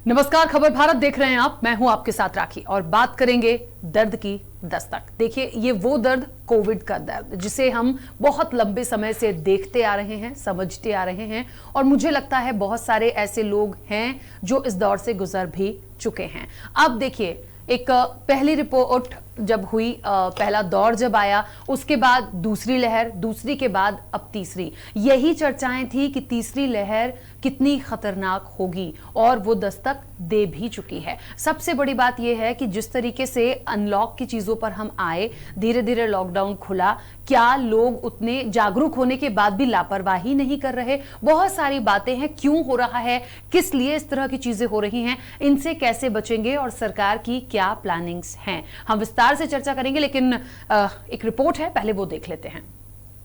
नमस्कार, खबर भारत देख रहे हैं आप। मैं हूं आपके साथ राखी और बात करेंगे दर्द की दस्तक। देखिए, ये वो दर्द, कोविड का दर्द, जिसे हम बहुत लंबे समय से देखते आ रहे हैं, समझते आ रहे हैं और मुझे लगता है बहुत सारे ऐसे लोग हैं जो इस दौर से गुजर भी चुके हैं। अब देखिए, एक पहली रिपोर्ट जब हुई, पहला दौर जब आया, उसके बाद दूसरी लहर, दूसरी के बाद अब तीसरी। यही चर्चाएं थी कि तीसरी लहर कितनी खतरनाक होगी और वो दस्तक दे भी चुकी है। सबसे बड़ी बात यह है कि जिस तरीके से अनलॉक की चीजों पर हम आए, धीरे धीरे लॉकडाउन खुला, क्या लोग उतने जागरूक होने के बाद भी लापरवाही नहीं कर रहे? बहुत सारी बातें हैं, क्यों हो रहा है, किस लिए इस तरह की चीजें हो रही हैं, इनसे कैसे बचेंगे और सरकार की क्या प्लानिंग्स हैं, हम विस्तार से चर्चा करेंगे। लेकिन एक रिपोर्ट है, पहले वो देख लेते हैं।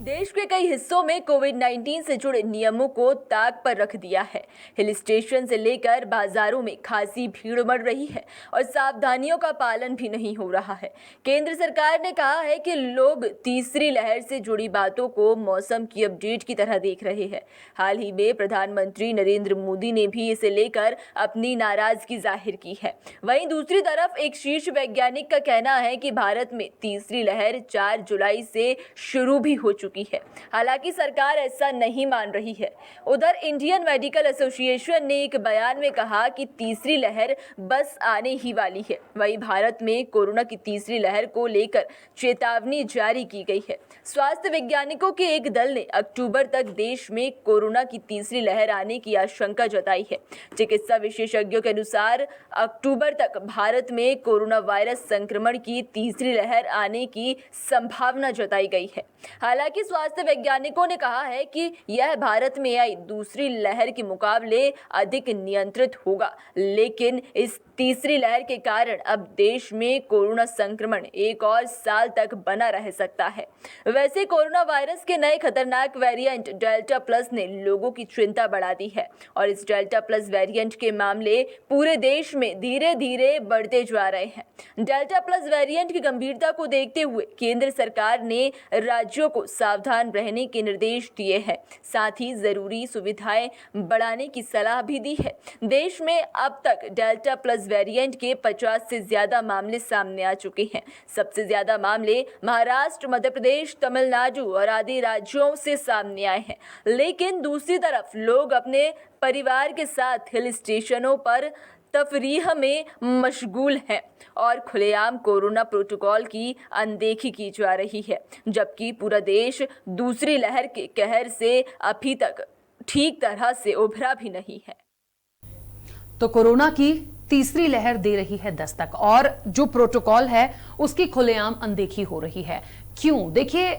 देश के कई हिस्सों में कोविड-19 से जुड़े नियमों को ताक पर रख दिया है। हिल स्टेशन से लेकर बाजारों में खासी भीड़ उमड़ रही है और सावधानियों का पालन भी नहीं हो रहा है। केंद्र सरकार ने कहा है कि लोग तीसरी लहर से जुड़ी बातों को मौसम की अपडेट की तरह देख रहे हैं। हाल ही में प्रधानमंत्री नरेंद्र मोदी ने भी इसे लेकर अपनी नाराजगी जाहिर की है। वहीं दूसरी तरफ एक शीर्ष वैज्ञानिक का कहना है कि भारत में तीसरी लहर 4 जुलाई से शुरू भी हो चुकी है। हालांकि सरकार ऐसा नहीं मान रही है। उधर इंडियन मेडिकल एसोसिएशन ने एक बयान में कहा कि तीसरी लहर बस आने ही वाली है। वहीं भारत में कोरोना की तीसरी लहर को लेकर चेतावनी जारी की गई है। स्वास्थ्य वैज्ञानिकों के एक दल ने अक्टूबर तक देश में कोरोना की तीसरी लहर आने की आशंका जताई है। चिकित्सा विशेषज्ञों के अनुसार अक्टूबर तक भारत में कोरोना वायरस संक्रमण की तीसरी लहर आने की संभावना जताई गई है। हालांकि स्वास्थ्य वैज्ञानिकों ने कहा है कि यह भारत में आई दूसरी लहर के मुकाबले अधिक नियंत्रित होगा, लेकिन इस तीसरी लहर के कारण अब देश में कोरोना संक्रमण एक और साल तक बना रह सकता है। वैसे कोरोना वायरस के नए खतरनाक वेरिएंट डेल्टा प्लस ने लोगों की चिंता बढ़ा दी है और इस डेल्टा प्लस वेरिएंट के मामले पूरे देश में धीरे धीरे बढ़ते जा रहे हैं। डेल्टा प्लस वेरिएंट की गंभीरता को देखते हुए केंद्र सरकार ने राज्यों को सावधान रहने के निर्देश दिए हैं। साथ ही जरूरी सुविधाएं बढ़ाने की सलाह भी दी है। देश में अब तक डेल्टा प्लस वेरिएंट के 50 से ज्यादा मामले सामने आ चुके हैं। सबसे ज्यादा मामले महाराष्ट्र, मध्य प्रदेश, तमिलनाडु और आदि राज्यों से सामने आए हैं। लेकिन दूसरी तरफ लोग अपने परिवार के साथ हिल स्टेशनों पर तफरीह में मशगूल हैं और खुलेआम कोरोना प्रोटोकॉल की अनदेखी की जा रही है, जबकि पूरा देश दूसरी लहर के कहर से अभी तक ठीक तरह से उभरा भी नहीं है। तो कोरोना की तीसरी लहर दे रही है दस्तक और जो प्रोटोकॉल है उसकी खुलेआम अनदेखी हो रही है। क्यों? देखिए,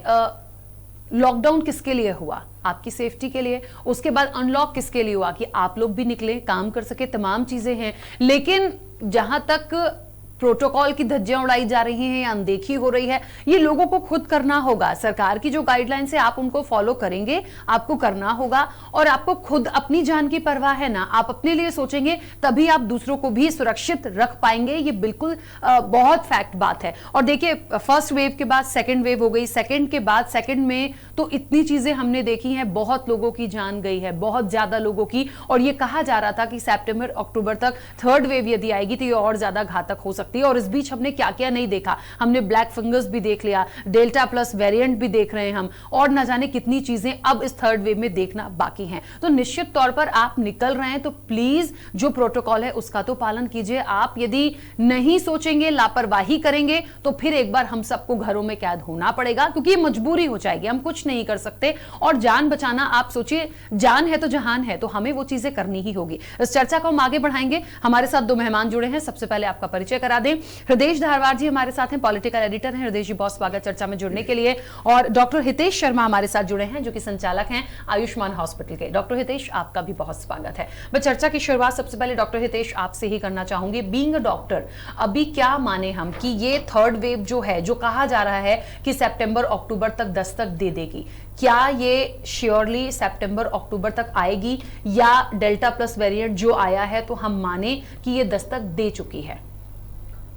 लॉकडाउन किसके लिए हुआ? आपकी सेफ्टी के लिए। उसके बाद अनलॉक किसके लिए हुआ? कि आप लोग भी निकले, काम कर सके, तमाम चीजें हैं। लेकिन जहां तक प्रोटोकॉल की धज्जियां उड़ाई जा रही हैं या अनदेखी हो रही है, ये लोगों को खुद करना होगा। सरकार की जो गाइडलाइंस है आप उनको फॉलो करेंगे, आपको करना होगा और आपको खुद अपनी जान की परवाह है ना, आप अपने लिए सोचेंगे तभी आप दूसरों को भी सुरक्षित रख पाएंगे। ये बिल्कुल बहुत फैक्ट बात है। और देखिए, फर्स्ट वेव के बाद सेकेंड वेव हो गई, सेकेंड के बाद सेकेंड में तो इतनी चीजें हमने देखी हैं, बहुत लोगों की जान गई है, बहुत ज्यादा लोगों की। और ये कहा जा रहा था कि सितंबर अक्टूबर तक थर्ड वेव यदि आएगी तो ये और ज्यादा घातक हो सकती है। और इस बीच हमने क्या क्या नहीं देखा। हमने ब्लैक फंगस भी देख लिया, डेल्टा प्लस वेरिएंट भी देख रहे हैं हम, और न जाने कितनी चीजें अब इस थर्ड वेव में देखना बाकी हैं। तो निश्चित तौर पर आप निकल रहे हैं तो प्लीज जो प्रोटोकॉल है उसका तो पालन कीजिए। आप यदि नहीं सोचेंगे, लापरवाही करेंगे तो फिर एक बार हम सबको घरों में कैद होना पड़ेगा, क्योंकि ये मजबूरी हो जाएगी, हम कुछ नहीं कर सकते। और जान बचाना, आप सोचिए, जान है तो जहान है, तो हमें वो चीजें करनी ही होगी। इस चर्चा को हम आगे बढ़ाएंगे। हमारे साथ दो मेहमान जुड़े हैं। सबसे पहले आपका परिचय करा दें। हृदेश धारवाड़ जी हमारे साथ हैं, पॉलिटिकल एडिटर हैं। हृदेश जी, बहुत स्वागत चर्चा में जुड़ने के लिए। और डॉक्टर हितेश शर्मा हमारे साथ जुड़े हैं, जो कि संचालक हैं आयुष्मान हॉस्पिटल के। डॉक्टर हितेश, आपका भी बहुत स्वागत है। मैं चर्चा की शुरुआत सबसे पहले डॉक्टर हितेश आपसे ही करना चाहूंगी। बीइंग अ डॉक्टर, अभी क्या माने हम कि ये थर्ड वेव जो है, जो कहा जा रहा है कि सितंबर अक्टूबर तक दस्तक दे देगी, क्या ये श्योरली सितंबर अक्टूबर तक आएगी या डेल्टा प्लस वेरिएंट जो आया है तो हम माने कि ये दस्तक दे चुकी है?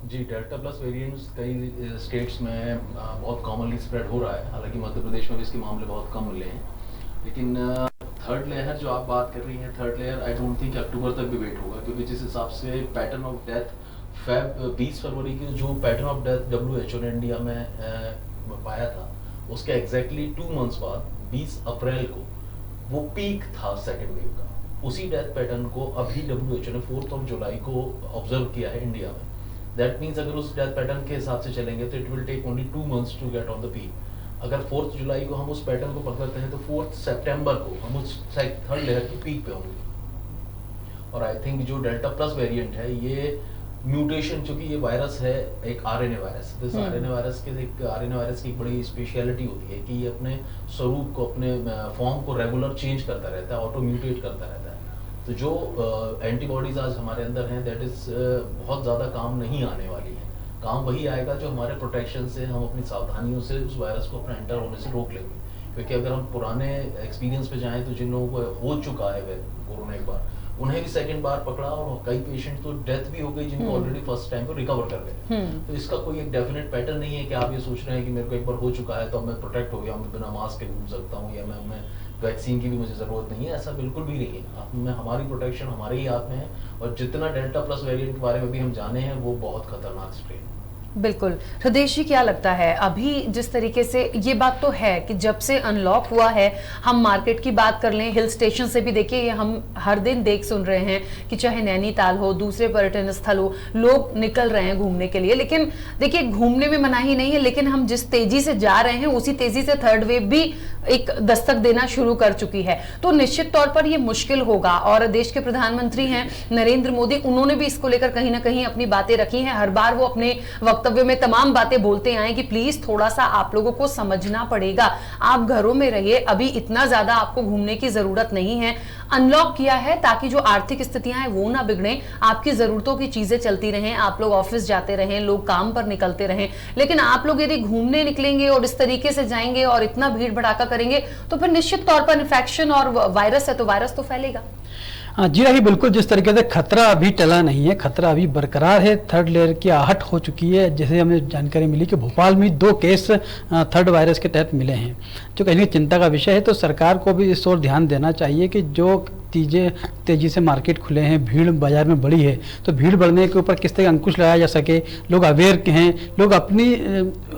जी, डेल्टा प्लस वेरिएंट्स कई स्टेट्स में बहुत कॉमनली स्प्रेड हो रहा है। हालांकि मध्य प्रदेश में भी इसके मामले बहुत कम मिले हैं, लेकिन थर्ड लेयर जो आप बात कर रही हैं, third layer I don't think October तक भी वेट होगा, क्योंकि जिस हिसाब से पैटर्न ऑफ डेथ 20 फरवरी की जो पैटर्न ऑफ डेथ WHO ने इंडिया में पाया था, उसके एग्जैक्टली 2 मंथ्स बाद 20 अप्रैल को वो पीक था सेकेंड वेव का। उसी डेथ पैटर्न को अभी WHO ने 4 जुलाई को ऑब्जर्व किया है इंडिया में। दैट मीन्स अगर उस डेथ पैटर्न के हिसाब से चलेंगे तो it will take only 2 months to get on the peak. अगर 4 जुलाई को हम उस पैटर्न को पकड़ते हैं तो 4 सितंबर को हम उस थर्ड लेयर की पीक पे होंगे। और आई थिंक जो डेल्टा प्लस वेरिएंट है, ये म्यूटेशन, चूंकि ये वायरस है एक RNA वायरस, तो इस RNA वायरस की एक बड़ी स्पेशलिटी होती है कि ये अपने स्वरूप को, अपने फॉर्म को रेगुलर चेंज करता रहता है, ऑटो म्यूटेट करता रहता है। तो जो एंटीबॉडीज आज हमारे अंदर हैं, दैट इज बहुत ज़्यादा काम नहीं आने वाली है। काम वही आएगा जो हमारे प्रोटेक्शन से, हम अपनी सावधानियों से उस वायरस को अपना एंटर होने से रोक लेंगे। क्योंकि अगर हम पुराने एक्सपीरियंस पे जाएं तो जिन लोगों को हो चुका है कोरोना एक बार, उन्हें भी सेकंड बार पकड़ा और कई पेशेंट तो डेथ भी हो गई जिनको ऑलरेडी फर्स्ट टाइम पे रिकवर कर गए। तो इसका कोई एक डेफिनेट पैटर्न नहीं है कि आप ये सोच रहे हैं कि मेरे को एक बार हो चुका है तो अब मैं प्रोटेक्ट हो गया हूँ, बिना मास्क के घूम सकता हूँ, या मैं वैक्सीन की भी मुझे ज़रूरत नहीं है। ऐसा बिल्कुल भी नहीं है। हमारी प्रोटेक्शन हमारे ही हाथ में है, और जितना डेल्टा प्लस वेरिएंट के बारे में भी हम जाने हैं वो बहुत खतरनाक स्ट्रेन है। बिल्कुल। हृदय जी, क्या लगता है अभी जिस तरीके से ये बात तो है कि जब से अनलॉक हुआ है, हम मार्केट की बात कर लें, हिल स्टेशन से भी देखिए, ये हम हर दिन देख सुन रहे हैं कि चाहे नैनीताल हो, दूसरे पर्यटन स्थल हो, लोग निकल रहे हैं घूमने के लिए। लेकिन देखिए, घूमने में मनाही नहीं है, लेकिन हम जिस तेजी से जा रहे हैं उसी तेजी से थर्ड वेव भी एक दस्तक देना शुरू कर चुकी है। तो निश्चित तौर पर ये मुश्किल होगा। और देश के प्रधानमंत्री हैं नरेंद्र मोदी, उन्होंने भी इसको लेकर कहीं ना कहीं अपनी बातें रखी हैं। हर बार वो अपने वक्तव्य में तमाम बातें बोलते आए कि प्लीज थोड़ा सा आप लोगों को समझना पड़ेगा, आप घरों में रहिए, अभी इतना ज्यादा आपको घूमने की जरूरत नहीं है। अनलॉक किया है ताकि जो आर्थिक स्थितियां हैं वो ना बिगड़े, आपकी जरूरतों की चीजें चलती रहें, आप लोग ऑफिस जाते रहें, लोग काम पर निकलते रहें। लेकिन आप लोग यदि घूमने निकलेंगे और इस तरीके से जाएंगे और इतना भीड़ भड़ाका करेंगे तो फिर निश्चित तौर पर इन्फेक्शन और वायरस है तो वायरस तो फैलेगा। जी राही, बिल्कुल जिस तरीके से खतरा अभी टला नहीं है, खतरा अभी बरकरार है, थर्ड लेयर की आहट हो चुकी है। जैसे हमें जानकारी मिली कि भोपाल में 2 केस थर्ड वायरस के तहत मिले हैं, जो कहीं चिंता का विषय है। तो सरकार को भी इस ओर ध्यान देना चाहिए कि जो चीज़ें तेज़ी से मार्केट खुले हैं, भीड़ बाजार में बढ़ी है, तो भीड़ बढ़ने के ऊपर किस तरह अंकुश लगाया जा सके। लोग अवेयर हैं, लोग अपनी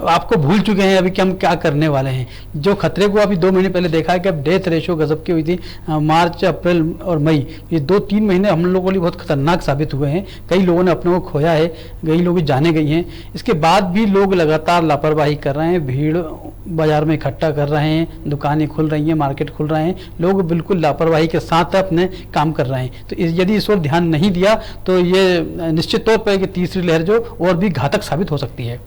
आपको भूल चुके हैं अभी कि हम क्या करने वाले हैं। जो खतरे को अभी 2 महीने पहले देखा है कि अब डेथ रेशो गजब की हुई थी, मार्च, अप्रैल और मई, ये 2-3 महीने हम लोगों के लिए बहुत खतरनाक साबित हुए हैं। कई लोगों ने अपने को खोया है, कई लोग जाने गई हैं। इसके बाद भी लोग लगातार लापरवाही कर रहे हैं, भीड़ बाजार में इकट्ठा कर रहे हैं, दुकानें खुल रही हैं, मार्केट खुल रहे हैं, लोग बिल्कुल लापरवाही के साथ अपने काम कर रहे हैं। तो यदि इस ओर ध्यान नहीं दिया तो ये निश्चित तौर पर कि तीसरी लहर जो और भी घातक साबित हो सकती है।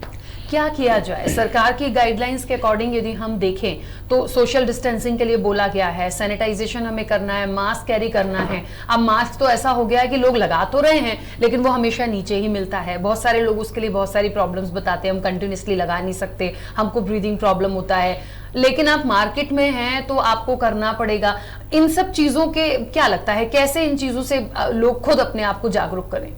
क्या किया जाए? सरकार की गाइडलाइंस के अकॉर्डिंग यदि हम देखें तो सोशल डिस्टेंसिंग के लिए बोला गया है, सैनिटाइजेशन हमें करना है, मास्क कैरी करना है। अब मास्क तो ऐसा हो गया है कि लोग लगा तो रहे हैं लेकिन वो हमेशा नीचे ही मिलता है। बहुत सारे लोग उसके लिए बहुत सारी प्रॉब्लम्स बताते हैं, हम कंटिन्यूसली लगा नहीं सकते, हमको ब्रीदिंग प्रॉब्लम होता है। लेकिन आप मार्केट में हैं तो आपको करना पड़ेगा। इन सब चीजों के क्या लगता है, कैसे इन चीजों से लोग खुद अपने आप को जागरूक करें?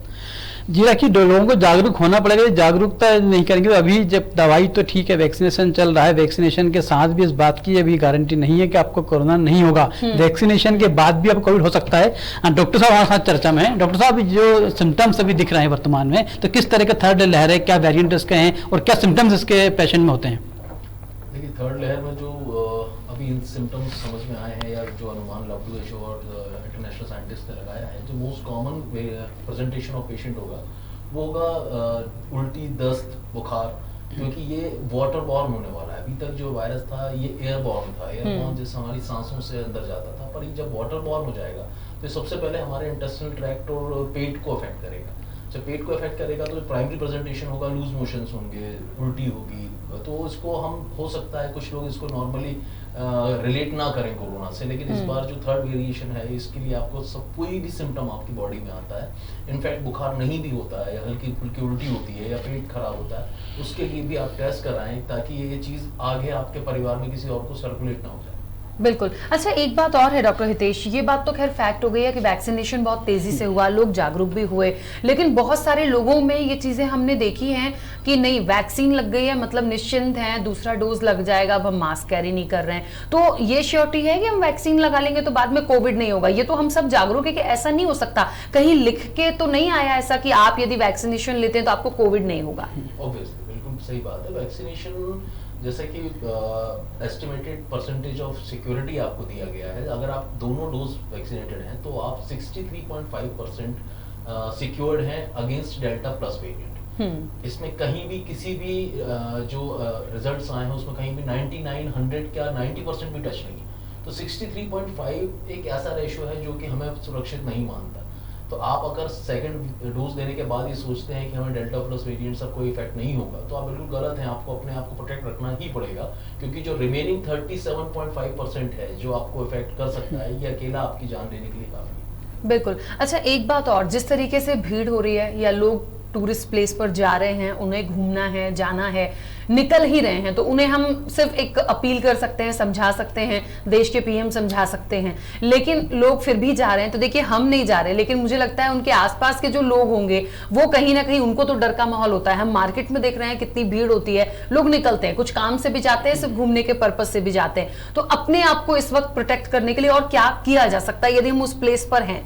जी राखी, लोगों को जागरूक होना पड़ेगा। जागरूकता नहीं करेंगे तो अभी जब दवाई तो ठीक है, वैक्सीनेशन चल रहा है, वैक्सीनेशन के साथ भी इस बात की अभी गारंटी नहीं है कि आपको कोरोना नहीं होगा। वैक्सीनेशन के बाद भी आपको कोविड हो सकता है। डॉक्टर साहब हमारे साथ चर्चा में है। डॉक्टर साहब, जो सिम्टम्स अभी दिख रहे हैं वर्तमान में, तो किस तरह का थर्ड लहर है, क्या वेरिएंट इसके हैं और क्या सिम्टम्स इसके पेशेंट में होते हैं? देखिए, थर्ड लहर में जो अभी इन सिम्टम्स समझ में आए हैं या जो अनुमान WHO और इंटरनेशनल साइंटिस्ट ने लगाया है, जो most common presentation of patient होगा वो होगा उल्टी, दस्त, बुखार, क्योंकि ये वाटर बॉर्न होने वाला है। अभी तक जो वायरस था ये एयरबॉर्न था, एयरबॉर्न जैसे हमारी सांसों से अंदर जाता था, पर ये जब वाटर बॉर्न हो जाएगा तो सबसे पहले हमारे इंटेस्टिनल ट्रैक्ट और पेट को अफेक्ट करेगा। जब पेट को अफेक्ट करेगा तो प्राइमरी प्रेजेंटेशन होगा, लूज मोशंस होंगे, उल्टी होगी। तो इसको हम, हो सकता है कुछ लोग इसको नॉर्मली रिलेट ना करें कोरोना से, लेकिन इस बार जो थर्ड वेरिएशन है इसके लिए आपको कोई भी सिम्टम आपकी बॉडी में आता है, इनफैक्ट बुखार नहीं भी होता है, हल्की फुल्की उल्टी होती है या पेट खराब होता है, उसके लिए भी आप टेस्ट कराएं ताकि ये चीज़ आगे आपके परिवार में किसी और को सर्कुलेट ना हो जाए। बिल्कुल। अच्छा, एक बात और है डॉक्टर हितेश, ये बात तो खैर फैक्ट हो गई है कि वैक्सीनेशन बहुत तेजी से हुआ, लोग जागरूक भी हुए, लेकिन बहुत सारे लोगों में ये चीजें हमने देखी हैं कि नहीं, वैक्सीन लग गई है मतलब निश्चिंत हैं, दूसरा डोज लग जाएगा, अब हम मास्क कैरी नहीं कर रहे हैं, तो ये श्योरिटी है कि हम वैक्सीन लगा लेंगे तो बाद में कोविड नहीं होगा? ये तो हम सब जागरूक है कि ऐसा नहीं हो सकता, कहीं लिख के तो नहीं आया ऐसा कि आप यदि वैक्सीनेशन लेते हैं तो आपको कोविड नहीं होगा? ऑब्वियसली बिल्कुल सही बात है। वैक्सीनेशन जैसे कि एस्टिमेटेड परसेंटेज ऑफ सिक्योरिटी आपको दिया गया है, अगर आप दोनों डोज वैक्सीनेटेड हैं तो आप 63.5% सिक्योर्ड हैं अगेंस्ट डेल्टा प्लस वेरिएंट। इसमें कहीं भी किसी भी जो रिजल्ट्स आए हैं उसमें कहीं भी 99, 100 क्या 90% भी टच नहीं है। तो 63.5 एक ऐसा रेशियो है जो कि हमें सुरक्षित नहीं मानता। तो आप अगर सेकंड डोज लेने के बाद ये सोचते हैं कि हमें डेल्टा प्लस वेरिएंट सब कोई इफेक्ट नहीं होगा, तो आप बिल्कुल गलत हैं। आपको अपने आप को प्रोटेक्ट रखना ही पड़ेगा, क्योंकि जो रिमेनिंग 37.5% है जो आपको इफेक्ट कर सकता है, ये अकेला आपकी जान लेने के लिए काफी है। बिल्कुल। अच्छा, एक बात और, जिस तरीके से भीड़ हो रही है या लोग टूरिस्ट प्लेस पर जा रहे हैं, उन्हें घूमना है, जाना है, निकल ही रहे हैं, तो उन्हें हम सिर्फ एक अपील कर सकते हैं, समझा सकते हैं, देश के पीएम समझा सकते हैं, लेकिन लोग फिर भी जा रहे हैं। तो देखिए, हम नहीं जा रहे, लेकिन मुझे लगता है उनके आसपास के जो लोग होंगे वो कहीं ना कहीं, उनको तो डर का माहौल होता है। हम मार्केट में देख रहे हैं कितनी भीड़ होती है, लोग निकलते हैं, कुछ काम से भी जाते हैं, सिर्फ घूमने के पर्पज से भी जाते हैं। तो अपने आप को इस वक्त प्रोटेक्ट करने के लिए और क्या किया जा सकता है यदि हम उस प्लेस पर हैं?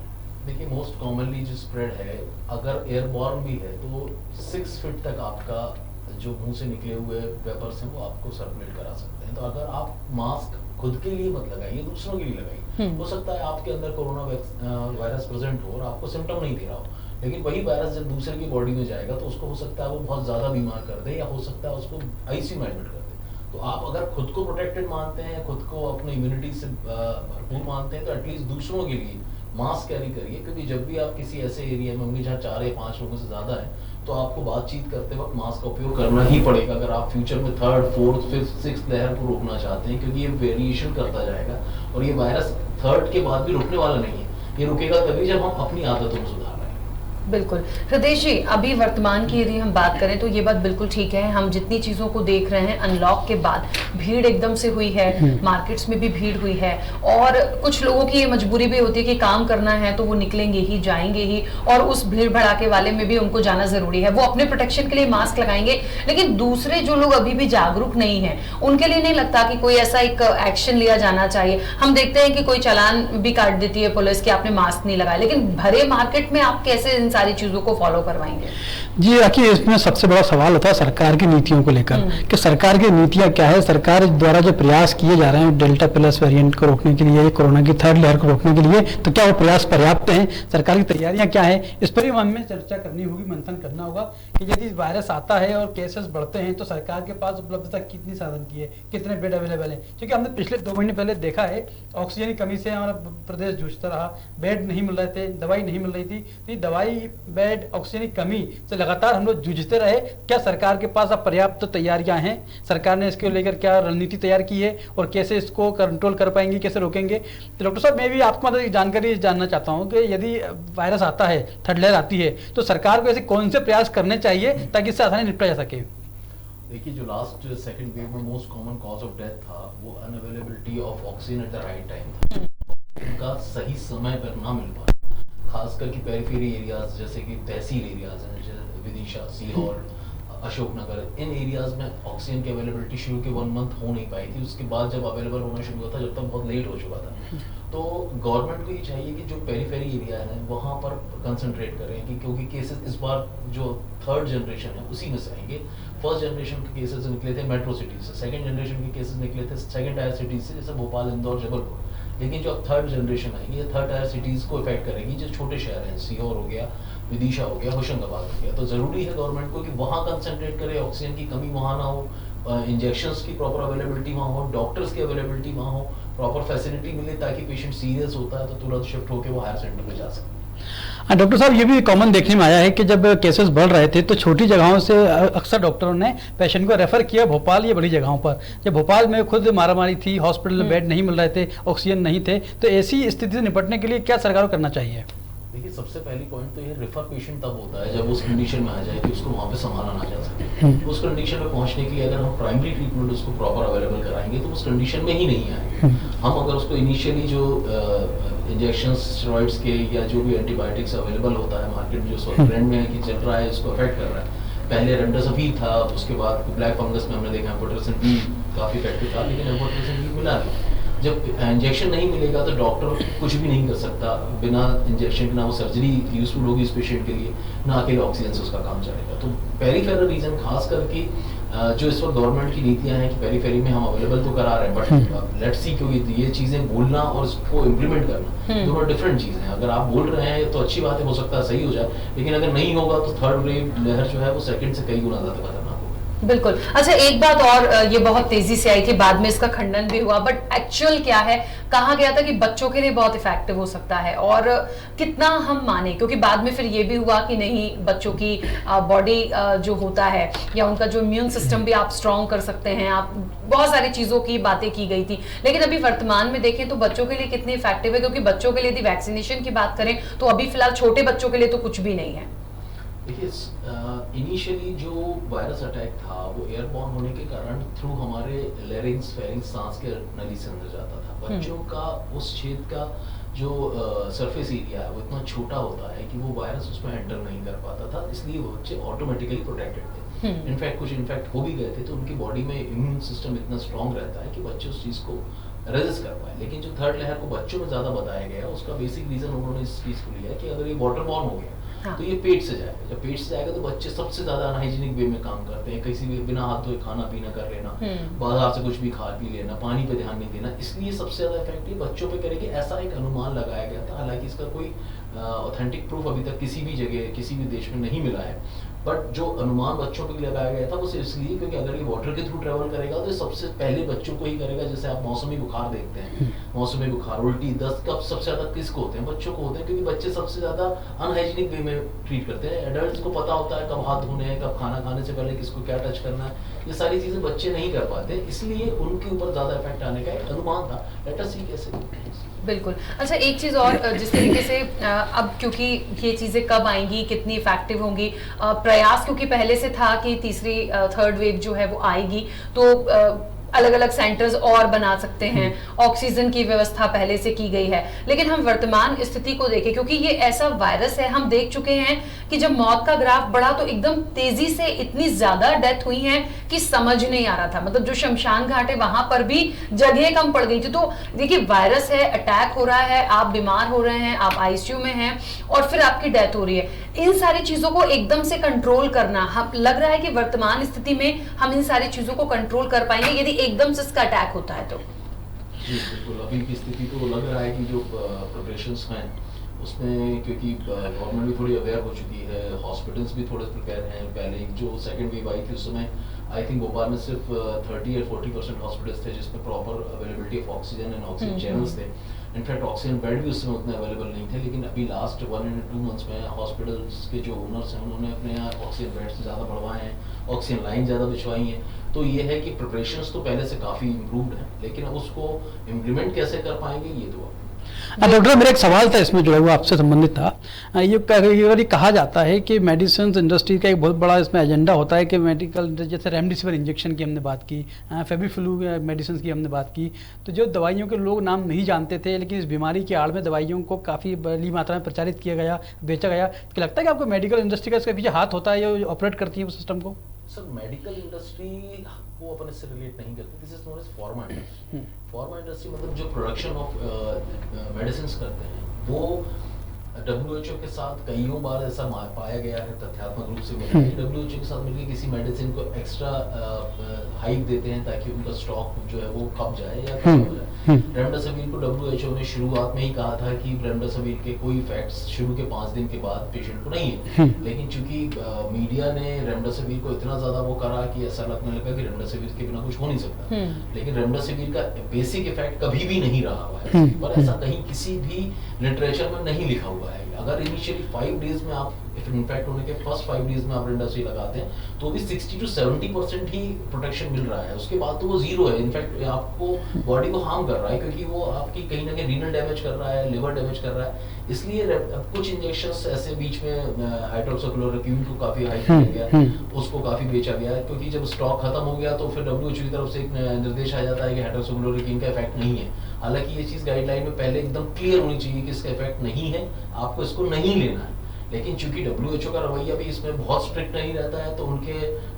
देखिए, मोस्ट कॉमनली जो स्प्रेड है, अगर एयरबॉर्न भी है तो 6 फीट तक आपका जो मुंह से निकले हुए वेपर्स हैं वो आपको सर्कुलेट करा सकते हैं। तो अगर आप मास्क खुद के लिए मत लगाइए, दूसरों के लिए लगाइए। हो सकता है आपके अंदर कोरोना वायरस प्रेजेंट हो और आपको सिम्टम नहीं दे रहा हो, लेकिन वही वायरस जब दूसरे की बॉडी में जाएगा तो उसको हो सकता है वो बहुत ज्यादा बीमार कर दे, या हो सकता है उसको आईसीयू में एडमिट कर दे। तो आप अगर खुद को प्रोटेक्टेड मानते हैं, खुद को अपनी इम्यूनिटी से भरपूर मानते हैं, तो एटलीस्ट दूसरों के लिए मास्क कैरी करिए, क्योंकि जब भी आप किसी ऐसे एरिया में होंगे जहाँ 4 या 5 लोगों से ज्यादा है, तो आपको बातचीत करते वक्त मास्क का उपयोग करना ही पड़ेगा, अगर आप फ्यूचर में 3rd, 4th, 5th, 6th लहर को रोकना चाहते हैं, क्योंकि ये वेरिएशन करता जाएगा और ये वायरस 3rd के बाद भी रुकने वाला नहीं है। ये रुकेगा तभी जब हम अपनी आदतों में सुधार लाएंगे। बिल्कुल। हृदय जी, अभी वर्तमान की यदि हम बात करें तो ये बात बिल्कुल ठीक है, हम जितनी चीज़ों को देख रहे हैं, अनलॉक के बाद भीड़ एकदम से हुई है, मार्केट्स में भी भीड़ हुई है, और कुछ लोगों की ये मजबूरी भी होती है कि काम करना है तो वो निकलेंगे ही, जाएंगे ही, और उस भीड़ भड़ाके वाले में भी उनको जाना जरूरी है, वो अपने प्रोटेक्शन के लिए मास्क लगाएंगे। लेकिन दूसरे जो लोग अभी भी जागरूक नहीं है, उनके लिए नहीं लगता कि कोई ऐसा एक एक्शन लिया जाना चाहिए? हम देखते हैं कि कोई चालान भी काट देती है पुलिस कि आपने मास्क नहीं लगाया, लेकिन भरे मार्केट में आप कैसे इन सारी चीजों को फॉलो करवाएंगे? जी, देखिए, इसमें सबसे बड़ा सवाल होता है सरकार की नीतियों को लेकर कि सरकार की नीतियां क्या है। सरकार द्वारा जो प्रयास किए जा रहे हैं डेल्टा प्लस वेरिएंट को रोकने के लिए, कोरोना की 3rd लहर को रोकने के लिए, तो क्या वो प्रयास पर्याप्त हैं? सरकार की तैयारियां क्या है? इस पर ही हमें चर्चा करनी होगी, मंथन करना होगा कि यदि वायरस आता है और केसेस बढ़ते हैं तो सरकार के पास उपलब्धता कितनी साधन की है, कितने बेड अवेलेबल है। क्योंकि हमने पिछले 2 महीने पहले देखा है, ऑक्सीजन की कमी से हमारा प्रदेश जूझता रहा, बेड नहीं मिल रहे थे, दवाई नहीं मिल रही थी, तो दवाई, बेड, ऑक्सीजन की कमी से लगातार हम लोग जूझते रहे। क्या सरकार के पास अब पर्याप्त तैयारियां हैं? सरकार ने इसके लेकर क्या रणनीति तैयार की है और कैसे इसको कंट्रोल कर पाएंगे, कैसे रोकेंगे? तो डॉक्टर साहब, मैं भी आपको मतलब जानकारी जानना चाहता हूं कि यदि वायरस आता है, 3rd लहर आती है, तो सरकार को ऐसे कौन से प्रयास करने चाहिए ताकि इससे आसानी निपटा जा सके? देखिए, जो लास्ट 2nd वेव में most common cause of death था वो unavailability of oxygen at the right time था। उनका सही समय पर ना मिल पाना, खासकर कि पेरिफेरी एरियाज जैसे कि तहसील एरियाज हैं, जैसे विदिशा, सीहोर, अशोकनगर, इन एरियाज में ऑक्सीजन की अवेलेबिलिटी शुरू के 1 मंथ हो नहीं पाई थी। उसके बाद जब अवेलेबल होना शुरू हुआ था, जब तक बहुत लेट हो चुका था। तो गवर्नमेंट को ये चाहिए कि जो पेरिफेरी एरिया है वहाँ पर कंसंट्रेट करें, कि क्योंकि केसेस इस बार जो 3rd जनरेशन है उसी में से आएंगे। 1st जनरेशन के केसेस निकले थे मेट्रो सिटीज से, 2nd जनरेशन के केसेस निकले थे 2nd टायर सिटीज से, जैसे भोपाल, इंदौर, जबलपुर। लेकिन जो अब 3rd जनरेशन आएगी, ये 3rd टायर सिटीज को इफेक्ट करेगी, जो छोटे शहर हैं, सीहोर हो गया, विदिशा हो गया, होशंगाबाद हो गया। तो जरूरी है गवर्नमेंट को कि वहाँ कंसंट्रेट करे, ऑक्सीजन की कमी वहाँ ना हो, इंजेक्शंस की प्रॉपर अवेलेबिलिटी वहाँ हो, डॉक्टर्स की अवेलेबिलिटी वहाँ हो, प्रॉपर फैसिलिटी मिले, ताकि पेशेंट सीरियस होता है तो तुरंत शिफ्ट होकर वो हायर सेंटर में जा सके। डॉक्टर साहब, ये भी कॉमन देखने में आया है कि जब केसेस बढ़ रहे थे तो छोटी जगहों से अक्सर डॉक्टरों ने पेशेंट को रेफर किया भोपाल या बड़ी जगहों पर। जब भोपाल में खुद मारामारी थी, हॉस्पिटल में बेड नहीं मिल रहे थे, ऑक्सीजन नहीं थे, तो ऐसी स्थिति से निपटने के लिए क्या सरकार को करना चाहिए? देखिए सबसे पहली पॉइंट तो ये रेफर पेशेंट तब होता है जब उस कंडीशन में आ जाए कि उसको वहाँ पे संभाला ना जा सके। उस कंडीशन में पहुँचने के लिए अगर हम प्राइमरी ट्रीटमेंट उसको प्रॉपर अवेलेबल कराएंगे तो उस कंडीशन में ही नहीं आएंगे। हम अगर उसको इनिशियली जो इंजेक्शन स्टेरॉइड्स के या जो भी एंटीबायोटिक्स अवेलेबल होता है मार्केट में, जो इस वक्त ट्रेंड में है कि चल रहा है, इसको अफेक्ट कर रहा है। पहले रेमडेसिविर था, उसके बाद ब्लैक फंगस में हमने देखा एम्फोटेरेसिन बी काफ़ी इफेक्टिव था, लेकिन एम्फोटेरेसिन बी मिला नहीं। जब इंजेक्शन नहीं मिलेगा तो डॉक्टर कुछ भी नहीं कर सकता, बिना इंजेक्शन के ना वो सर्जरी यूजफुल होगी इस पेशेंट के लिए, ना अकेले ऑक्सीजन से उसका काम चलेगा। तो पेरिफेरल रीजन खास करके जो इस वक्त गवर्नमेंट की नीतियां हैं कि पेरिफेरी में हम अवेलेबल तो करा रहे हैं, बट लेट्स सी, क्योंकि ये चीज़ें बोलना और इसको इम्प्लीमेंट करना दोनों डिफरेंट चीज़ें हैं। अगर आप बोल रहे हैं तो अच्छी बात है, हो सकता है सही हो जाए, लेकिन अगर नहीं होगा तो थर्ड वेव लहर जो है वो सेकंड से कई गुना ज़्यादा खतरनाक। बिल्कुल। अच्छा, एक बात और, ये बहुत तेजी से आई थी, बाद में इसका खंडन भी हुआ, बट एक्चुअल क्या है, कहा गया था कि बच्चों के लिए बहुत इफेक्टिव हो सकता है, और कितना हम माने, क्योंकि बाद में फिर ये भी हुआ कि नहीं, बच्चों की बॉडी जो होता है या उनका जो इम्यून सिस्टम भी आप स्ट्रॉन्ग कर सकते हैं, आप बहुत सारी चीजों की बातें की गई थी। लेकिन अभी वर्तमान में देखें तो बच्चों के लिए कितनी इफेक्टिव है, क्योंकि बच्चों के लिए यदि वैक्सीनेशन की बात करें तो अभी फिलहाल छोटे बच्चों के लिए तो कुछ भी नहीं है। देखिए इनिशियली जो वायरस अटैक था वो एयरबॉर्न होने के कारण थ्रू हमारे लेरिंग्स फेरिंग्स सांस के नली से अंदर जाता था। बच्चों का उस क्षेत्र का जो सरफेस एरिया है वो इतना छोटा होता है कि वो वायरस उसमें एंटर नहीं कर पाता था, इसलिए वो बच्चे ऑटोमेटिकली प्रोटेक्टेड थे। इनफैक्ट कुछ इन्फेक्ट हो भी गए थे तो उनकी बॉडी में इम्यून सिस्टम इतना स्ट्रॉन्ग रहता है कि बच्चे उस चीज़ को रेजिस्ट कर पाए। लेकिन जो थर्ड लहर को बच्चों में ज़्यादा बताया गया उसका बेसिक रीज़न उन्होंने इस चीज़ को लिया कि अगर ये वाटरबॉर्न हो गया तो ये पेट से जाएगा। जब पेट से जाएगा तो बच्चे सबसे ज्यादा अनहाइजीनिक वे में काम करते हैं, किसी भी बिना हाथ धोए खाना पीना कर लेना, बाजार से कुछ भी खा पी लेना, पानी पे ध्यान नहीं देना, इसलिए सबसे ज्यादा इफेक्ट ये बच्चों पे करेगी, ऐसा एक अनुमान लगाया गया था। हालांकि इसका कोई ऑथेंटिक प्रूफ अभी तक किसी भी जगह किसी भी देश में नहीं मिला है, बट जो अनुमान बच्चों पे लगाया गया था वो सिर्फ इसलिए क्योंकि अगर ये वाटर के थ्रू ट्रेवल करेगा तो ये सबसे पहले बच्चों को ही करेगा। जैसे आप मौसमी बुखार देखते हैं, मौसमी बुखार, उल्टी, दस्त कब सबसे ज्यादा किसको होते हैं? बच्चों को होते हैं, क्योंकि बच्चे सबसे ज्यादा अनहाइजीनिक वे में ट्रीट करते हैं। एडल्ट्स को पता होता है कब हाथ धोने हैं, कब खाना खाने से पहले किसको क्या टच करना है, ये सारी चीजें बच्चे नहीं कर पाते, इसलिए उनके ऊपर ज्यादा इफेक्ट आने का एक अनुमान था। लेट अस सी कैसे। बिल्कुल। अच्छा, एक चीज और, जिस तरीके से अब क्योंकि ये चीजें कब आएंगी, कितनी इफेक्टिव होंगी, प्रयास क्योंकि पहले से था कि तीसरी थर्ड वेव जो है वो आएगी, तो अलग अलग सेंटर्स और बना सकते हैं, ऑक्सीजन की व्यवस्था पहले से की गई है। लेकिन हम वर्तमान स्थिति को देखें, क्योंकि ये ऐसा वायरस है, हम देख चुके हैं कि जब मौत का ग्राफ बढ़ा तो एकदम तेजी से इतनी ज्यादा डेथ हुई है कि समझ नहीं आ रहा था। मतलब जो शमशान घाट है वहां पर भी जगह कम पड़ गई थी। तो देखिए, वायरस है, अटैक हो रहा है, आप बीमार हो रहे हैं, आप आईसीयू में हैं और फिर आपकी डेथ हो रही है। इन सारी चीजों को एकदम से कंट्रोल करना, हम लग रहा है कि वर्तमान स्थिति में हम इन सारी चीजों को कंट्रोल कर पाएंगे यदि एकदम से इसका अटैक होता है तो? जी बिल्कुल, अभी की स्थिति तो लग रहा है कि जो प्रिपरेशंस हैं उसमें, क्योंकि गवर्नमेंट भी थोड़ी अवेयर हो चुकी है, हॉस्पिटल्स भी थोड़े प्रिपेयर हैं। पहले जो सेकंड वेव आई थी उस समय आई थिंक भोपाल में सिर्फ 30 या 40% हॉस्पिटल्स थे जिसमें proper availability of oxygen and oxygen channels थे। इनफैक्ट ऑक्सीजन बेड भी उस समय उतने अवेलेबल नहीं थे, लेकिन अभी लास्ट 1 and 2 मंथ्स में हॉस्पिटल्स के जो ओनर्स हैं उन्होंने अपने यहाँ ऑक्सीजन बेड्स ज़्यादा बढ़वाए हैं, ऑक्सीजन लाइन ज़्यादा बिछवाई हैं। तो ये है कि प्रिपरेशंस तो पहले से काफ़ी इम्प्रूव्ड हैं, लेकिन अब उसको इम्प्लीमेंट कैसे कर पाएंगे ये तो। डॉक्टर, मेरा एक सवाल था इसमें जुड़ा हुआ, आपसे संबंधित था। ये कहा जाता है कि मेडिसिन इंडस्ट्री का एक बहुत बड़ा इसमें एजेंडा होता है कि मेडिकल, जैसे रेमडेसिविर इंजेक्शन की हमने बात की, फेविफ्लू मेडिसिन की हमने बात की, तो जो दवाइयों के लोग नाम नहीं जानते थे, लेकिन इस बीमारी की आड़ में दवाइयों को काफ़ी बड़ी मात्रा में प्रचारित किया गया, बेचा गया। तो लगता है कि आपको मेडिकल इंडस्ट्री का इसके पीछे हाथ होता है, ये ऑपरेट करती है उस सिस्टम को? सर, मेडिकल इंडस्ट्री को अपन इससे रिलेट नहीं करते। This is known as pharma industry. Pharma industry मतलब जो प्रोडक्शन ऑफ मेडिसिन करते हैं वो WHO के साथ कईयों बार ऐसा पाया गया है, तथ्यात्मक रूप से मिला है। WHO के साथ मिलकर किसी मेडिसिन को एक्स्ट्रा हाइप देते हैं ताकि उनका स्टॉक जो है वो कम जाए या कम हो जाए। रेमडेसिविर को WHO ने शुरुआत में ही कहा था कि रेमडेसिविर के कोई इफेक्ट्स शुरू के 5 दिन के बाद पेशेंट को नहीं है, लेकिन चूंकि मीडिया ने रेमडेसिविर को इतना ज्यादा वो करा कि ऐसा लगने लगा कि रेमडेसिविर के बिना कुछ हो नहीं सकता। लेकिन रेमडेसिविर का बेसिक इफेक्ट कभी भी नहीं रहा हुआ है, पर ऐसा कहीं किसी भी लिटरेचर में नहीं लिखा हुआ है। अगर इनिशियली 5 डेज में आप इनफैक्ट होने के फर्स्ट 5 डेज में आप इंडस्ट्री लगाते हैं तो भी 60 to 70% ही प्रोटेक्शन मिल रहा है, उसके बाद तो वो जीरो है। इनफैक्ट आपको बॉडी को हार्म कर रहा है, क्योंकि वो आपकी कहीं ना कहीं रीनल डैमेज कर रहा है, लिवर डैमेज कर रहा है। इसलिए कुछ इंजेक्शंस ऐसे बीच में हाइड्रोक्सीक्लोरोक्विन को काफी हाई किया गया, उसको काफी बेचा गया है, क्योंकि जब स्टॉक खत्म हो गया तो फिर WHO की तरफ से एक निर्देश आ जाता है कि हाइड्रोक्सीक्लोरोक्विन का इफेक्ट नहीं है। हालांकि ये चीज गाइडलाइन में पहले एकदम क्लियर होनी चाहिए कि इसका इफेक्ट नहीं है, आपको इसको नहीं लेना है। लेकिन चूंकि WHO का रवैया भी इसमें बहुत स्ट्रिक्ट नहीं रहता है, तो उनके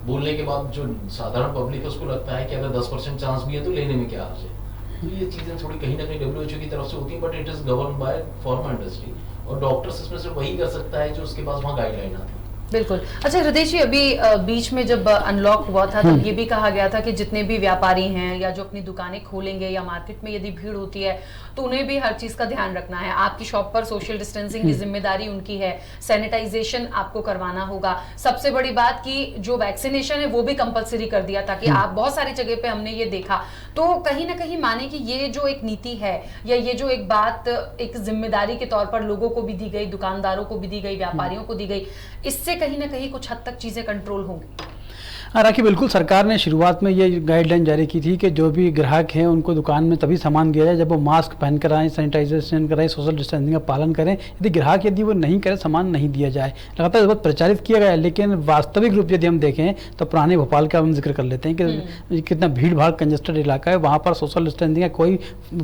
बोलने के बाद जो साधारण पब्लिक है उसको लगता है कि अगर 10% चांस भी है तो लेने में क्या हर्ज है। तो ये चीजें थोड़ी कहीं ना कहीं WHO की तरफ से होती है, but it is govern by pharma industry, और डॉक्टर्स इसमें सिर्फ वही कर सकता है जो उसके पास वहाँ गाइडलाइन आती है। बिल्कुल। अच्छा हृदय जी, अभी बीच में जब अनलॉक हुआ था तब ये भी कहा गया था कि जितने भी व्यापारी हैं या जो अपनी दुकानें खोलेंगे या मार्केट में यदि भीड़ होती है तो उन्हें भी हर चीज का ध्यान रखना है। आपकी शॉप पर सोशल डिस्टेंसिंग की जिम्मेदारी उनकी है, सैनिटाइजेशन आपको करवाना होगा। सबसे बड़ी बात कि जो वैक्सीनेशन है वो भी कंपलसरी कर दिया था कि आप बहुत सारी जगह पे हमने ये देखा। तो कहीं ना कहीं माने कि ये जो एक नीति है या ये जो एक बात एक जिम्मेदारी के तौर पर लोगों को भी दी गई, दुकानदारों को भी दी गई, व्यापारियों को दी गई, इससे कहीं ना कहीं कुछ हद तक चीजें कंट्रोल होंगी। हालांकि बिल्कुल सरकार ने शुरुआत में ये गाइडलाइन जारी की थी कि जो भी ग्राहक हैं उनको दुकान में तभी सामान दिया जाए जब वो मास्क पहन कर आएँ, सैनिटाइजेशन कराएं, सोशल डिस्टेंसिंग का पालन करें। यदि वो नहीं करें, सामान नहीं दिया जाए। लगातार बहुत प्रचारित किया गया है, लेकिन वास्तविक रूप यदि हम देखें तो पुराने भोपाल का हम जिक्र कर लेते हैं कि कितना भीड़ भाड़ कंजेस्टेड इलाका है, वहाँ पर सोशल डिस्टेंसिंग का कोई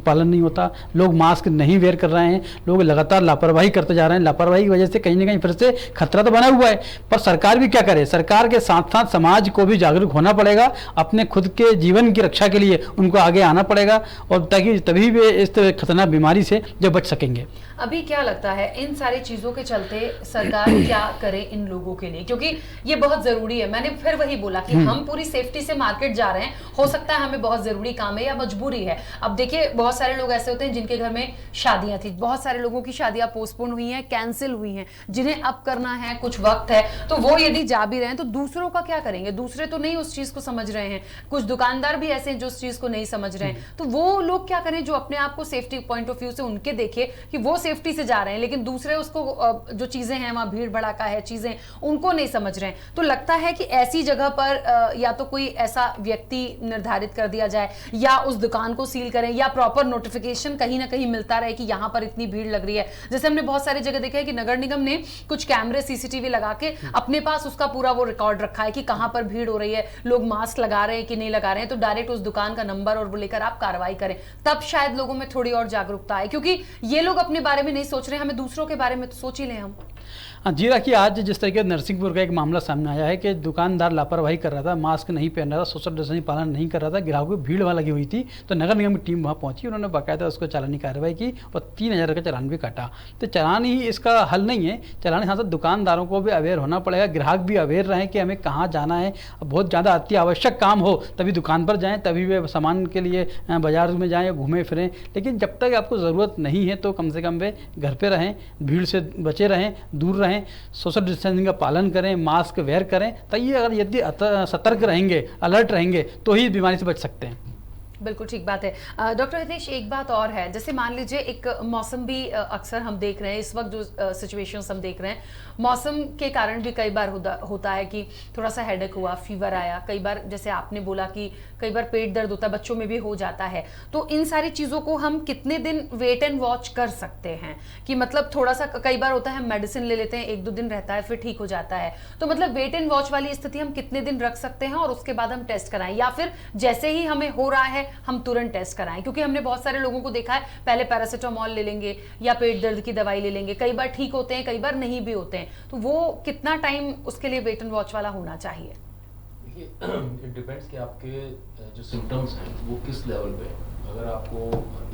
पालन नहीं होता, लोग मास्क नहीं वेयर कर रहे हैं, लोग लगातार लापरवाही करते जा रहे हैं। लापरवाही की वजह से कहीं ना कहीं फिर से खतरा तो बना हुआ है, पर सरकार भी क्या करे? सरकार के साथ साथ समाज को भी जागरूक होना पड़ेगा, अपने खुद के जीवन की रक्षा के लिए उनको आगे आना पड़ेगा, और ताकि तभी वे इस खतरनाक बीमारी से जो बच सकेंगे। अभी क्या लगता है इन सारी चीजों के चलते सरकार क्या करे इन लोगों के लिए, क्योंकि ये बहुत जरूरी है। मैंने फिर वही बोला कि हम पूरी सेफ्टी से मार्केट जा रहे हैं, हो सकता है हमें बहुत जरूरी काम है या मजबूरी है। अब देखिए बहुत सारे लोग ऐसे होते हैं जिनके घर में शादियां थी, बहुत सारे लोगों की शादियां पोस्टपोन हुई हैं, कैंसिल हुई हैं, जिन्हें अब करना है, कुछ वक्त है, तो वो यदि जा भी रहे हैं तो दूसरों का क्या करेंगे? दूसरे तो नहीं उस चीज को समझ रहे हैं, कुछ दुकानदार भी ऐसे हैं जो उस चीज को नहीं समझ रहे हैं, तो वो लोग क्या करें जो अपने आप को सेफ्टी पॉइंट ऑफ व्यू से उनके देखे कि वो सेफ्टी से जा रहे हैं, लेकिन दूसरे उसको जो चीजें हैं वहां भीड़ भड़ाका है, चीजें उनको नहीं समझ रहे हैं। तो लगता है कि ऐसी जगह पर या तो कोई ऐसा व्यक्ति निर्धारित कर दिया जाए या उस दुकान को सील करें, या प्रॉपर नोटिफिकेशन कहीं ना कहीं मिलता रहे कि यहां पर इतनी भीड़ लग रही है। जैसे हमने बहुत सारी जगह देखा है कि नगर निगम ने कुछ कैमरे सीसीटीवी लगा के अपने पास उसका पूरा वो रिकॉर्ड रखा है कि कहां पर भीड़ हो रही है, लोग मास्क लगा रहे हैं कि नहीं लगा रहे हैं, तो डायरेक्ट उस दुकान का नंबर और वो लेकर आप कार्रवाई करें, तब शायद लोगों में थोड़ी और जागरूकता आए, क्योंकि ये लोग अपने बारे में नहीं सोच रहे, हमें दूसरों के बारे में तो सोच ही लें हम। जी रखिए, आज जिस तरीके से नरसिंहपुर का एक मामला सामने आया है कि दुकानदार लापरवाही कर रहा था, मास्क नहीं पहन रहा था, सोशल डिस्टेंसिंग पालन नहीं कर रहा था, ग्राहकों की भीड़ वहाँ लगी हुई थी, तो नगर निगम की टीम वहाँ पहुंची, उन्होंने बाकायदा उसको चालानी कार्रवाई की और 3000 का चालान भी काटा। तो चालान ही इसका हल नहीं है, चालान के साथ साथ दुकानदारों को भी अवेयर होना पड़ेगा, ग्राहक भी अवेयर रहें कि हमें कहाँ जाना है। बहुत ज़्यादा अति आवश्यक काम हो तभी दुकान पर जाएँ, तभी वे सामान के लिए बाजार में जाएँ, घूमें फिरें, लेकिन जब तक आपको ज़रूरत नहीं है तो कम से कम वे घर पर रहें, भीड़ से बचे रहें, दूर रहें, सोशल डिस्टेंसिंग का पालन करें, मास्क वेयर करें। तो ये अगर यदि सतर्क रहेंगे, अलर्ट रहेंगे तो ही बीमारी से बच सकते हैं। बिल्कुल ठीक बात है। डॉक्टर हितेश, एक बात और है, जैसे मान लीजिए एक मौसम भी अक्सर हम देख रहे हैं, इस वक्त जो सिचुएशंस हम देख रहे हैं, मौसम के कारण भी कई बार होता है कि थोड़ा सा हेडेक हुआ, फीवर आया, कई बार जैसे आपने बोला कि कई बार पेट दर्द होता है, बच्चों में भी हो जाता है। तो इन सारी चीज़ों को हम कितने दिन वेट एंड वॉच कर सकते हैं कि मतलब थोड़ा सा, कई बार होता है हम मेडिसिन ले लेते हैं, 1-2 दिन रहता है फिर ठीक हो जाता है, तो मतलब वेट एंड वॉच वाली स्थिति हम कितने दिन रख सकते हैं और उसके बाद हम टेस्ट कराएं, या फिर जैसे ही हमें हो रहा है हम तुरंत टेस्ट कराएं? क्योंकि हमने बहुत सारे लोगों को देखा है, पहले पैरासिटामोल ले लेंगे या पेट दर्द की दवाई ले लेंगे, कई बार ठीक होते हैं, कई बार नहीं भी होते हैं, तो वो कितना टाइम उसके लिए वेट एंड वॉच वाला होना चाहिए? देखिए, इट डिपेंड्स कि आपके जो सिम्टम्स हैं वो किस लेवल पे। अगर आपको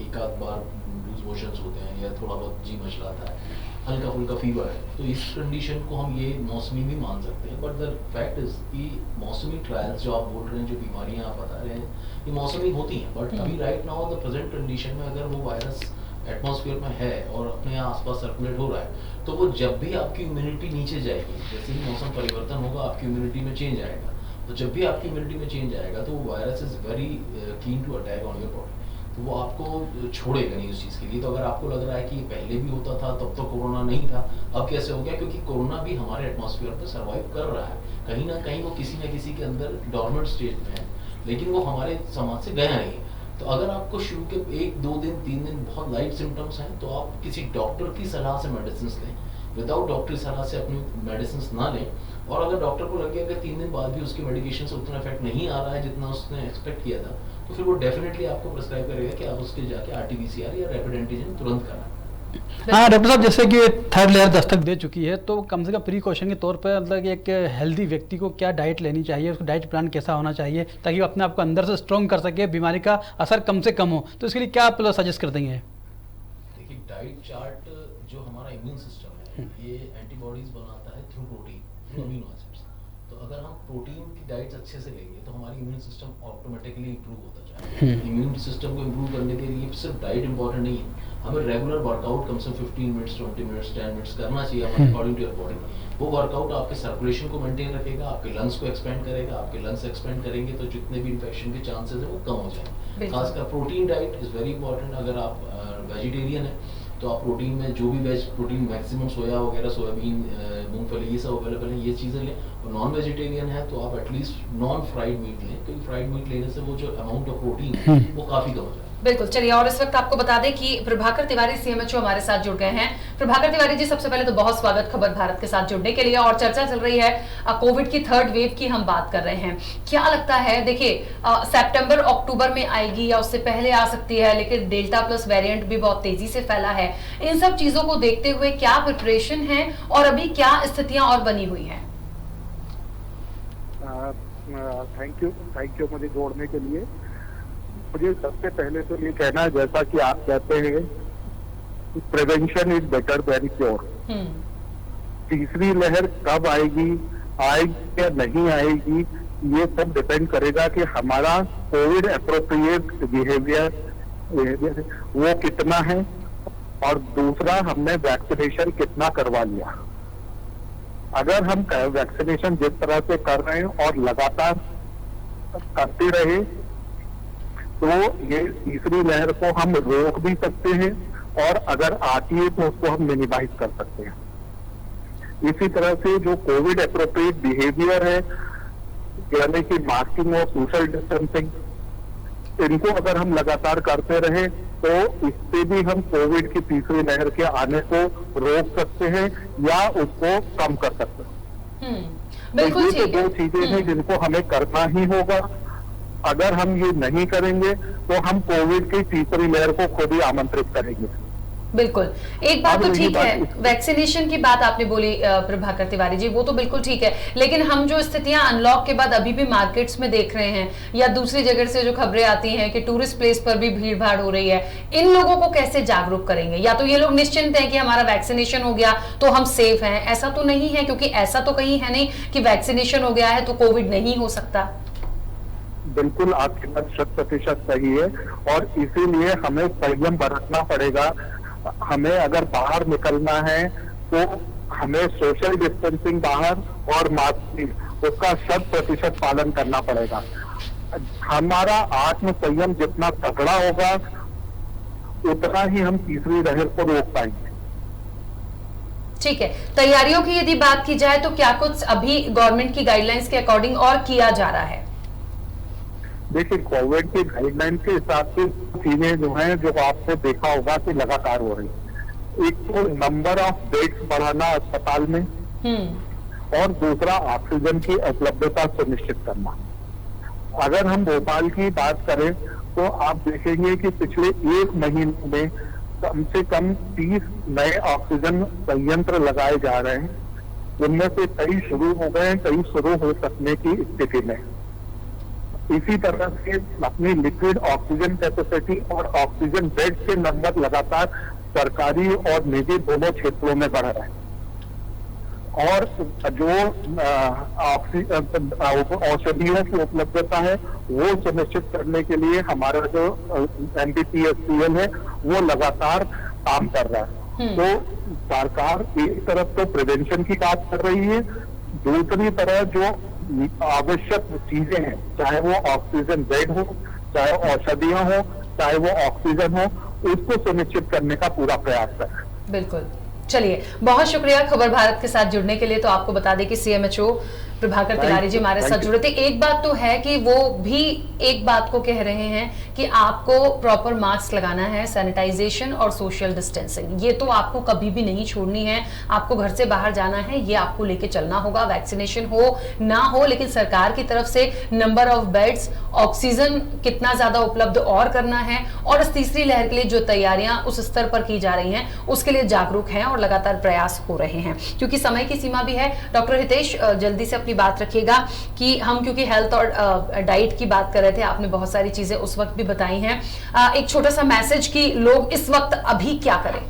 एक आध बार लूज मोशंस होते हैं या थोड़ा बहुत जी मचलाता है, हल्का फुल्का फीवर है, तो इस कंडीशन को हम ये मौसमी भी मान सकते हैं। बट द फैक्ट इज कि मौसमी ट्रायल्स जो आप बोल रहे हैं, जो बीमारियां आप बता रहे हैं, ये मौसमी होती हैं, बट अभी right now the present condition में अगर वो वायरस एटमॉस्फेयर में है और अपने आसपास सर्कुलेट हो रहा है, तो वो जब भी आपकी इम्यूनिटी नीचे जाएगी, जैसे ही मौसम परिवर्तन होगा आपकी इम्यूनिटी में चेंज आएगा, तो जब भी आपकी इम्यूनिटी में चेंज आएगा तो वो virus is very keen to attack on your body. तो वो आपको छोड़ेगा नहीं उस चीज़ के लिए। तो अगर आपको लग रहा है कि ये पहले भी होता था तब तो कोरोना नहीं था, अब कैसे हो गया, क्योंकि कोरोना भी हमारे एटमॉस्फेयर पे सर्वाइव कर रहा है, कहीं ना कहीं वो किसी न किसी के अंदर डॉर्मेंट स्टेज में है, लेकिन वो हमारे समाज से गया नहीं। तो अगर आपको शुरू के 1, 2 दिन, 3 दिन बहुत लाइट सिम्टम्स हैं तो आप किसी डॉक्टर की सलाह से मेडिसिन लें। विदाउट डॉक्टर की सलाह से अपनी मेडिसिन ना लें। और अगर डॉक्टर को लगे अगर 3 दिन बाद भी उसकी मेडिकेशन से उतना इफेक्ट नहीं आ रहा है जितना उसने एक्सपेक्ट किया था, तो फिर वो डेफिनेटली आपको प्रिस्क्राइब करेगा कि आप उसके जाके RT-PCR या रैपिड एंटीजन तुरंत कराएं। हाँ डॉक्टर साहब, जैसे कि थर्ड लेयर दस्तक दे चुकी है तो कम से कम प्रिकॉशन के तौर पर मतलब एक हेल्दी व्यक्ति को क्या डाइट लेनी चाहिए, उसका डाइट प्लान कैसा होना चाहिए ताकि वो अपने आप को अंदर से स्ट्रॉन्ग कर सके, बीमारी का असर कम से कम हो, तो इसके लिए क्या आप सजेस्ट कर देंगे? देखिए, डाइट चार्ट जो हमारा इम्यून सिस्टम है ये एंटीबॉडीज बनाता है through protein, through amino acids. तो अगर हम प्रोटीन की डाइट्स अच्छे से लेंगे तो हमारी इम्यून सिस्टम ऑटोमेटिकली इंप्रूव होता जाएगा। इम्यून सिस्टम को इंप्रूव करने के लिए सिर्फ डाइट इंपॉर्टेंट नहीं है, हमें रेगुलर वर्कआउट कम से कम 15 मिनट्स, 20 मिनट्स, 10 मिनट्स करना चाहिए हमारे अकॉर्डिंग टू योर बॉडी। वो वर्कआउट आपके सर्कुलेशन को मेंटेन रखेगा, आपके लंग्स को एक्सपेंड करेगा, आपके लंग्स एक्सपेंड करेंगे तो जितने भी इन्फेक्शन के चांसेस है वो कम हो जाएंगे। खासकर protein diet is very important. अगर आप वेजिटेरियन है तो आप प्रोटीन में जो भी वेज प्रोटीन मैक्सिमम सोया वगैरह, सोयाबीन, मूंगफली, ये सब अवेलेबल है, ये चीज़ें लें। और नॉन वेजिटेरियन है तो आप एटलीस्ट नॉन फ्राइड मीट लें, क्योंकि फ्राइड मीट लेने से वो जो अमाउंट ऑफ प्रोटीन है वो काफ़ी कम हो जाए। बिल्कुल। चलिए, और इस वक्त आपको बता दें कि प्रभाकर तिवारी CMHO हमारे साथ जुड़ गए हैं। प्रभाकर तिवारी जी, सबसे पहले तो बहुत स्वागत खबर भारत के साथ जुड़ने के लिए। और चर्चा चल रही है कोविड की थर्ड वेव की, हम बात कर रहे हैं, क्या लगता है? देखिए, सितंबर अक्टूबर में आएगी या उससे पहले आ सकती है, लेकिन डेल्टा प्लस वेरिएंट भी बहुत तेजी से फैला है। इन सब चीजों को देखते हुए क्या प्रिपरेशन है और अभी क्या स्थितियां और बनी हुई हैं? थैंक यू मुझे जोड़ने के लिए। मुझे सबसे पहले तो ये कहना है, जैसा कि आप कहते हैं, prevention is better than cure. तीसरी लहर कब आएगी या नहीं आएगी, ये सब डिपेंड करेगा कि हमारा कोविड एप्रोप्रिएट बिहेवियर वो कितना है, और दूसरा हमने वैक्सीनेशन कितना करवा लिया। अगर हम वैक्सीनेशन जिस तरह से कर रहे हैं और लगातार करते रहे तो ये तीसरी लहर को हम रोक भी सकते हैं, और अगर आती है तो उसको हम मिनिमाइज कर सकते हैं। इसी तरह से जो कोविड एप्रोप्रिएट बिहेवियर है, यानी कि मास्किंग और सोशल डिस्टेंसिंग, इनको अगर हम लगातार करते रहे तो इससे भी हम कोविड की तीसरी लहर के आने को रोक सकते हैं या उसको कम कर सकते हैं। बिल्कुल, तो ये तो दो चीजें हैं जिनको हमें करना ही होगा। अगर हम ये नहीं करेंगे तो हम कोविड की तीसरी लहर को खुद ही आमंत्रित करेंगे। बिल्कुल। एक बात तो ठीक है, वैक्सीनेशन की बात आपने बोली प्रभाकर तिवारी जी, वो तो बिल्कुल ठीक है, लेकिन हम जो स्थितियां अनलॉक के बाद अभी भी मार्केट्स में देख रहे हैं या दूसरी जगह से जो खबरें आती हैं कि टूरिस्ट प्लेस पर भी भीड़ भाड़ हो रही है, इन लोगों को कैसे जागरूक करेंगे? या तो ये लोग निश्चिंत हैं कि हमारा वैक्सीनेशन हो गया तो हम सेफ हैं, ऐसा तो नहीं है, क्योंकि ऐसा तो कहीं है नहीं कि वैक्सीनेशन हो गया है तो कोविड नहीं हो सकता। बिल्कुल, आपकी बात 100% सही है, और इसीलिए हमें संयम बरतना पड़ेगा। हमें अगर बाहर निकलना है तो हमें सोशल डिस्टेंसिंग बाहर और मास्क उसका 100% पालन करना पड़ेगा। हमारा आत्म संयम जितना तगड़ा होगा उतना ही हम तीसरी लहर को रोक पाएंगे। ठीक है, तैयारियों की यदि बात की जाए तो क्या कुछ अभी गवर्नमेंट की गाइडलाइंस के अकॉर्डिंग और किया जा रहा है? देखिए, कोविड की गाइडलाइन के हिसाब से चीजें जो हैं, जो आपने देखा होगा कि लगातार हो रही है। एक तो नंबर ऑफ बेड्स बढ़ाना अस्पताल में, और दूसरा ऑक्सीजन की उपलब्धता सुनिश्चित करना। अगर हम भोपाल की बात करें तो आप देखेंगे कि पिछले 1 महीने में कम से कम 30 नए ऑक्सीजन संयंत्र लगाए जा रहे हैं, जिनमें से कई शुरू हो गए हैं, कई शुरू हो सकने की स्थिति में। इसी तरह से अपनी लिक्विड ऑक्सीजन कैपेसिटी और ऑक्सीजन बेड के नंबर लगातार सरकारी और निजी दोनों क्षेत्रों में बढ़ रहे हैं, और जो औषधियों की उपलब्धता है वो सुनिश्चित करने के लिए हमारा जो NPPSCL है वो लगातार काम कर रहा है। तो सरकार एक तरफ तो प्रिवेंशन की बात कर रही है, दूसरी तरफ जो आवश्यक चीजें हैं, चाहे वो ऑक्सीजन बेड हो, चाहे औषधियां हो, चाहे वो ऑक्सीजन हो, उसको सुनिश्चित करने का पूरा प्रयास है। बिल्कुल। चलिए, बहुत शुक्रिया खबर भारत के साथ जुड़ने के लिए। तो आपको बता दें कि सीएमएचओ प्रभाकर तिवारी जी हमारे साथ जुड़े थे। एक बात तो है कि वो भी एक बात को कह रहे हैं कि आपको प्रॉपर मास्क लगाना है, सैनिटाइजेशन और सोशल डिस्टेंसिंग, ये तो आपको कभी भी नहीं छोड़नी है। आपको घर से बाहर जाना है, ये आपको लेके चलना होगा, वैक्सीनेशन हो ना हो, लेकिन सरकार की तरफ से नंबर ऑफ बेड्स, ऑक्सीजन कितना ज्यादा उपलब्ध और करना है, और इस तीसरी लहर के लिए जो तैयारियां उस स्तर पर की जा रही हैं उसके लिए जागरूक हैं और लगातार प्रयास हो रहे हैं। क्योंकि समय की सीमा भी है, डॉक्टर हितेश जल्दी से अपनी बात रखिएगा कि हम क्योंकि हेल्थ और डाइट की बात कर रहे थे, आपने बहुत सारी चीजें उस वक्त भी बताई हैं। एक छोटा सा मैसेज कि लोग इस वक्त अभी क्या करें?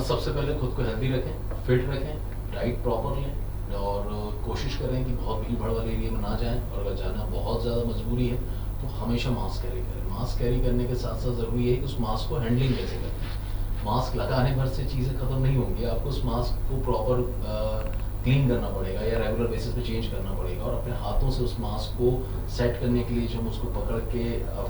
सबसे पहले खुद को हेल्दी रखें, फिट रखें, डाइट प्रॉपर लें और कोशिश करें कि बहुत भीड़ भाड़ वाले एरिया में ना जाएं, और अगर जाना बहुत ज़्यादा मजबूरी है तो हमेशा मास्क कैरी करें। मास्क कैरी करने के साथ साथ ज़रूरी है कि उस मास्क को हैंडलिंग कैसे करें। मास्क लगाने भर से चीज़ें खत्म नहीं होंगी, आपको उस मास्क को प्रॉपर क्लीन करना पड़ेगा या रेगुलर बेसिस पे चेंज करना पड़ेगा, और अपने हाथों से उस मास्क को सेट करने के लिए जो हम उसको पकड़ के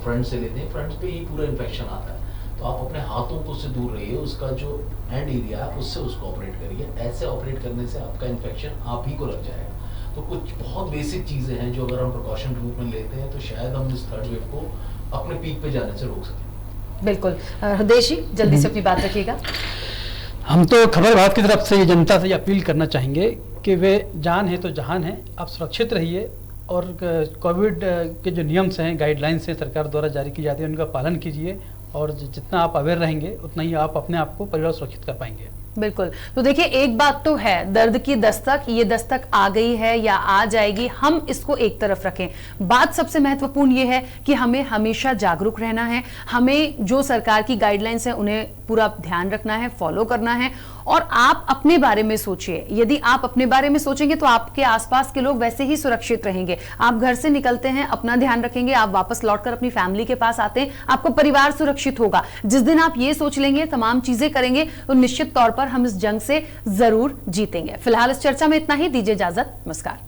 फ्रंट से लेते हैं, फ्रंट पे ही पूरा इन्फेक्शन आता है, तो आप अपने हाथों को उससे दूर रहिए, उसका जो एंड एरिया है उससे उसको ऑपरेट करिए। ऐसे ऑपरेट करने से आपका इन्फेक्शन आप ही को लग जाएगा। तो कुछ बहुत बेसिक चीज़ें हैं जो अगर हम प्रिकॉशन रूप में लेते हैं तो शायद हम इस थर्ड वेव को अपने पीक पे जाने से रोक सकें। बिल्कुल। हृदय जी जल्दी से अपनी बात रखिएगा। हम तो खबर भारत की तरफ से ये जनता से अपील करना चाहेंगे कि वे जान है तो जहान है, आप सुरक्षित रहिए और कोविड के जो नियम्स हैं, गाइडलाइंस हैं सरकार द्वारा जारी की जाती है, उनका पालन कीजिए, और जितना आप अवेयर रहेंगे उतना ही आप अपने आप को परिवार सुरक्षित कर पाएंगे। बिल्कुल। तो देखिए, एक बात तो है, दर्द की दस्तक, ये दस्तक आ गई है या आ जाएगी, हम इसको एक तरफ रखें। बात सबसे महत्वपूर्ण ये है कि हमें हमेशा जागरूक रहना है, हमें जो सरकार की गाइडलाइंस है उन्हें पूरा ध्यान रखना है, फॉलो करना है, और आप अपने बारे में सोचिए। यदि आप अपने बारे में सोचेंगे तो आपके आसपास के लोग वैसे ही सुरक्षित रहेंगे। आप घर से निकलते हैं, अपना ध्यान रखेंगे, आप वापस लौटकर अपनी फैमिली के पास आते हैं, आपका परिवार सुरक्षित होगा। जिस दिन आप ये सोच लेंगे, तमाम चीजें करेंगे, तो निश्चित तौर पर हम इस जंग से जरूर जीतेंगे। फिलहाल इस चर्चा में इतना ही, दीजिए इजाजत, नमस्कार।